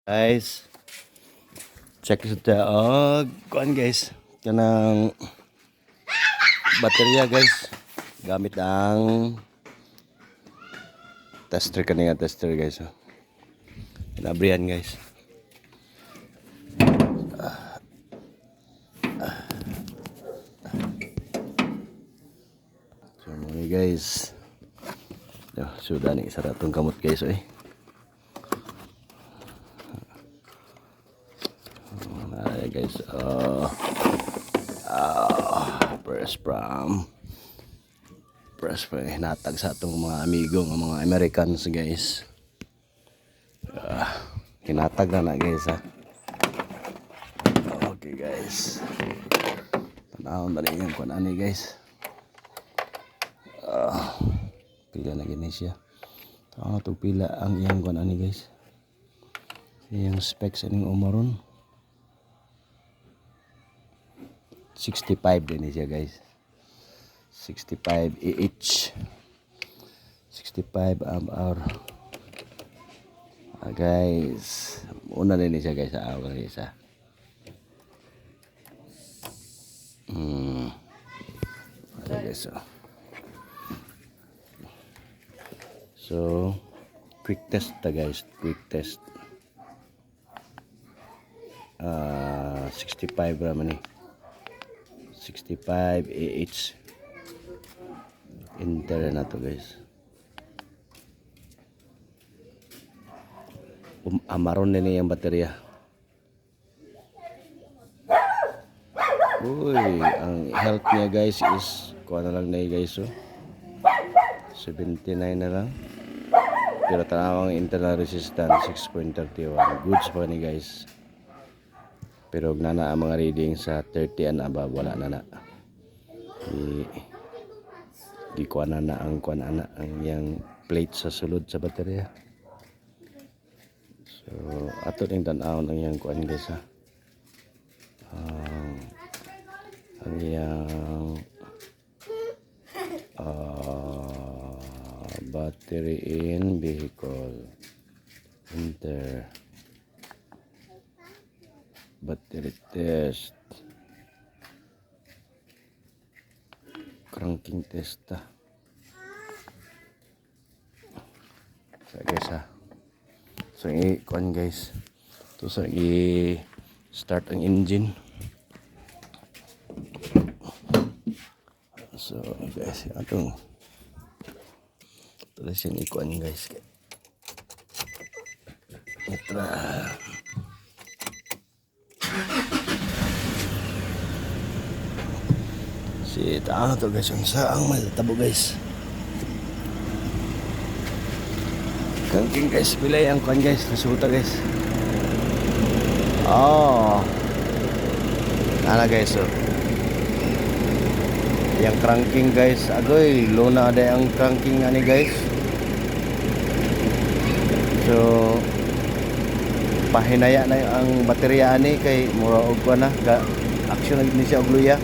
Guys, check sa kuan guys, kanang baterya guys, gamit ang tester kanina tester guys. Nabrihan guys. So muna guys. Sudah nih isa ratong kamot guys guys, press from hinatag sa atong mga amigo ng mga Americans guys. Hinatag na guys okay guys, tanawon ba rin yung kung ano guys. Pila na gini siya. Pila ang iyang kung ano guys, yung specs aning umaron 65 din siya guys. 65 AH 65 amp hour guys. Una din siya guys sa hour isa. Guys so quick test guys, quick test 65 raman ni 65 AH enter na to guys. Amaron din yung baterya. Uy, ang health niya guys is kuha na lang na guys 79 na lang. Pero tanawang internal resistance 6.31 goods pa ni guys. Pero nana ang mga reading sa 30 and above wala na di kuha na ang kuha na ang yang plate sa sulod sa baterya. So ato ning tan-awon ang yang kuan guys ang yang battery in vehicle enter battery test cranking test so guys so i-kuan guys to so i-start ang engine. So guys atong tulis yung ikuan guys itra si taano to guys yung saang maltabo guys cranking guys pilay ang kuan guys nasuta guys nana guys yang cranking guys agoy luna ada yang cranking ani guys. So pahinaya na ang baterya ani kay mura og kuan na ga action ni siya og luya.